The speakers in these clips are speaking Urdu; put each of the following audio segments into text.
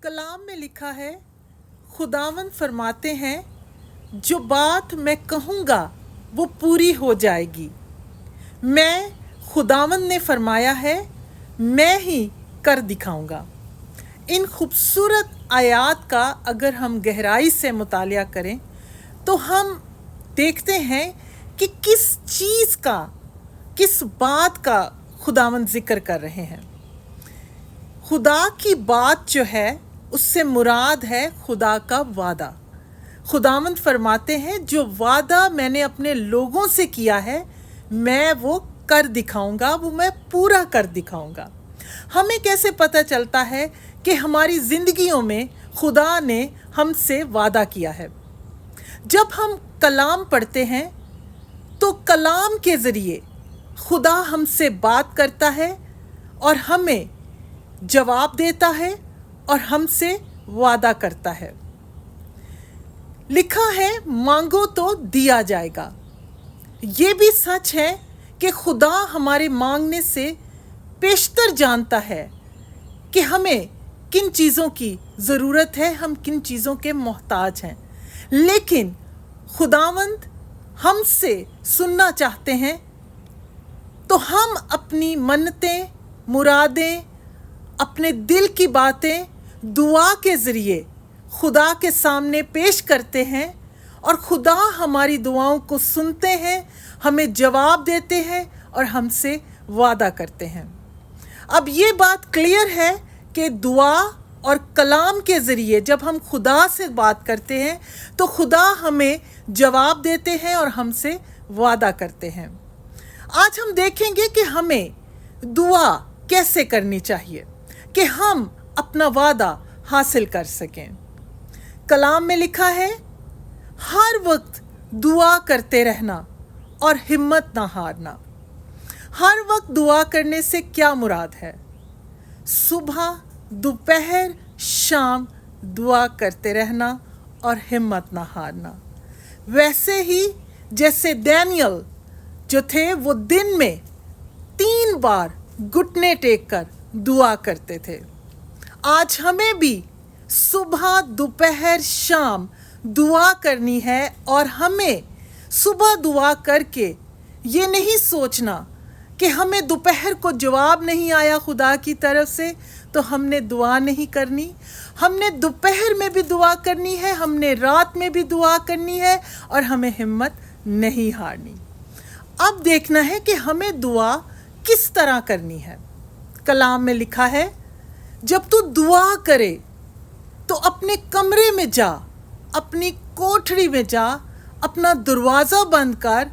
کلام میں لکھا ہے، خداوند فرماتے ہیں جو بات میں کہوں گا وہ پوری ہو جائے گی۔ میں خداوند نے فرمایا ہے، میں ہی کر دکھاؤں گا۔ ان خوبصورت آیات کا اگر ہم گہرائی سے مطالعہ کریں تو ہم دیکھتے ہیں کہ کس چیز کا، کس بات کا خداوند ذکر کر رہے ہیں۔ خدا کی بات جو ہے اس سے مراد ہے خدا کا وعدہ۔ خداوند فرماتے ہیں جو وعدہ میں نے اپنے لوگوں سے کیا ہے میں وہ کر دکھاؤں گا، وہ میں پورا کر دکھاؤں گا۔ ہمیں کیسے پتہ چلتا ہے کہ ہماری زندگیوں میں خدا نے ہم سے وعدہ کیا ہے؟ جب ہم کلام پڑھتے ہیں تو کلام کے ذریعے خدا ہم سے بات کرتا ہے اور ہمیں جواب دیتا ہے اور ہم سے وعدہ کرتا ہے۔ لکھا ہے مانگو تو دیا جائے گا۔ یہ بھی سچ ہے کہ خدا ہمارے مانگنے سے پیشتر جانتا ہے کہ ہمیں کن چیزوں کی ضرورت ہے، ہم کن چیزوں کے محتاج ہیں، لیکن خداوند ہم سے سننا چاہتے ہیں تو ہم اپنی منتیں، مرادیں، اپنے دل کی باتیں دعا کے ذریعے خدا کے سامنے پیش کرتے ہیں اور خدا ہماری دعاؤں کو سنتے ہیں، ہمیں جواب دیتے ہیں اور ہم سے وعدہ کرتے ہیں۔ اب یہ بات کلیئر ہے کہ دعا اور کلام کے ذریعے جب ہم خدا سے بات کرتے ہیں تو خدا ہمیں جواب دیتے ہیں اور ہم سے وعدہ کرتے ہیں۔ آج ہم دیکھیں گے کہ ہمیں دعا کیسے کرنی چاہیے کہ ہم اپنا وعدہ حاصل کر سکیں۔ کلام میں لکھا ہے ہر وقت دعا کرتے رہنا اور ہمت نہ ہارنا۔ ہر وقت دعا کرنے سے کیا مراد ہے؟ صبح، دوپہر، شام دعا کرتے رہنا اور ہمت نہ ہارنا۔ ویسے ہی جیسے دانیال جو تھے وہ دن میں 3 بار گھٹنے ٹیک کر دعا کرتے تھے۔ آج ہمیں بھی صبح، دوپہر، شام دعا کرنی ہے اور ہمیں صبح دعا کر کے یہ نہیں سوچنا کہ ہمیں دوپہر کو جواب نہیں آیا خدا کی طرف سے تو ہم نے دعا نہیں کرنی۔ ہم نے دوپہر میں بھی دعا کرنی ہے، ہم نے رات میں بھی دعا کرنی ہے اور ہمیں ہمت نہیں ہارنی۔ اب دیکھنا ہے کہ ہمیں دعا کس طرح کرنی ہے۔ کلام میں لکھا ہے جب تو دعا کرے تو اپنے کمرے میں جا، اپنی کوٹھڑی میں جا، اپنا دروازہ بند کر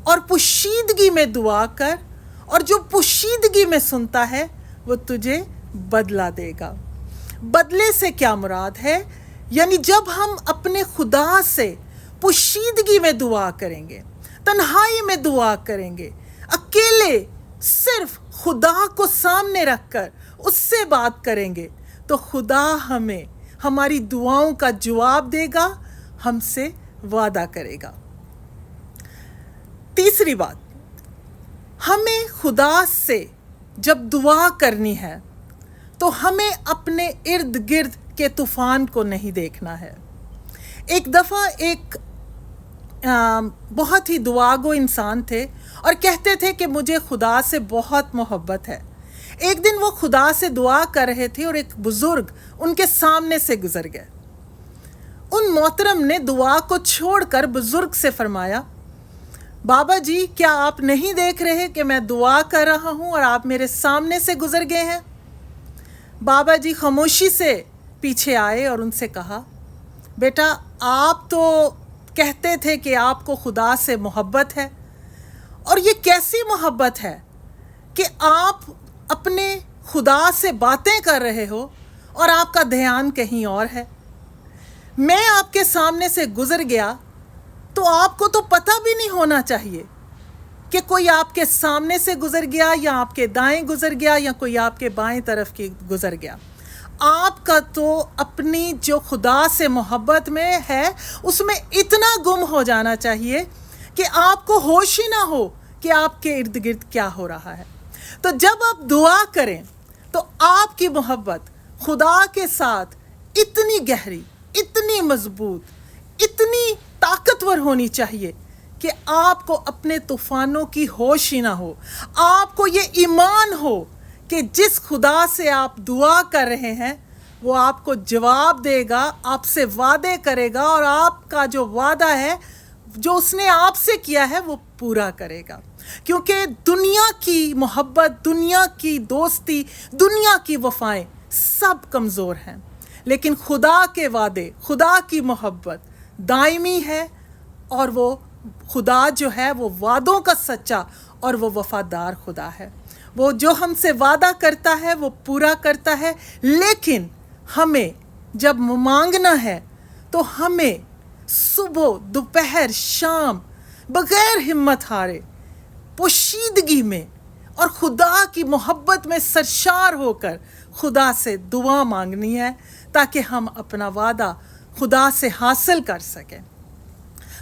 اور پوشیدگی میں دعا کر، اور جو پوشیدگی میں سنتا ہے وہ تجھے بدلہ دے گا۔ بدلے سے کیا مراد ہے؟ یعنی جب ہم اپنے خدا سے پوشیدگی میں دعا کریں گے، تنہائی میں دعا کریں گے، اکیلے صرف خدا کو سامنے رکھ کر اس سے بات کریں گے تو خدا ہمیں ہماری دعاؤں کا جواب دے گا، ہم سے وعدہ کرے گا۔ تیسری بات، ہمیں خدا سے جب دعا کرنی ہے تو ہمیں اپنے ارد گرد کے طوفان کو نہیں دیکھنا ہے۔ ایک دفعہ ایک بہت ہی دعاگو انسان تھے اور کہتے تھے کہ مجھے خدا سے بہت محبت ہے۔ ایک دن وہ خدا سے دعا کر رہے تھے اور ایک بزرگ ان کے سامنے سے گزر گئے۔ ان محترم نے دعا کو چھوڑ کر بزرگ سے فرمایا، بابا جی کیا آپ نہیں دیکھ رہے کہ میں دعا کر رہا ہوں اور آپ میرے سامنے سے گزر گئے ہیں؟ بابا جی خاموشی سے پیچھے آئے اور ان سے کہا، بیٹا آپ تو کہتے تھے کہ آپ کو خدا سے محبت ہے، اور یہ کیسی محبت ہے کہ آپ اپنے خدا سے باتیں کر رہے ہو اور آپ کا دھیان کہیں اور ہے۔ میں آپ کے سامنے سے گزر گیا تو آپ کو تو پتہ بھی نہیں ہونا چاہیے کہ کوئی آپ کے سامنے سے گزر گیا یا آپ کے دائیں گزر گیا یا کوئی آپ کے بائیں طرف کی گزر گیا۔ آپ کا تو اپنی جو خدا سے محبت میں ہے اس میں اتنا گم ہو جانا چاہیے کہ آپ کو ہوش ہی نہ ہو کہ آپ کے ارد گرد کیا ہو رہا ہے۔ تو جب آپ دعا کریں تو آپ کی محبت خدا کے ساتھ اتنی گہری، اتنی مضبوط، اتنی طاقتور ہونی چاہیے کہ آپ کو اپنے طوفانوں کی ہوش ہی نہ ہو. آپ کو یہ ایمان ہو کہ جس خدا سے آپ دعا کر رہے ہیں وہ آپ کو جواب دے گا، آپ سے وعدے کرے گا، اور آپ کا جو وعدہ ہے جو اس نے آپ سے کیا ہے وہ پورا کرے گا. کیونکہ دنیا کی محبت، دنیا کی دوستی، دنیا کی وفائیں سب کمزور ہیں، لیکن خدا کے وعدے، خدا کی محبت دائمی ہے، اور وہ خدا جو ہے وہ وعدوں کا سچا اور وہ وفادار خدا ہے. وہ جو ہم سے وعدہ کرتا ہے وہ پورا کرتا ہے. لیکن ہمیں جب مانگنا ہے تو ہمیں صبح، دوپہر، شام بغیر ہمت ہارے، پوشیدگی میں اور خدا کی محبت میں سرشار ہو کر خدا سے دعا مانگنی ہے تاکہ ہم اپنا وعدہ خدا سے حاصل کر سکیں.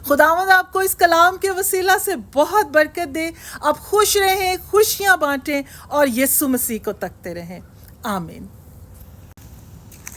خداوند آپ کو اس کلام کے وسیلہ سے بہت برکت دے. آپ خوش رہیں، خوشیاں بانٹیں اور یسوع مسیح کو تکتے رہیں. آمین.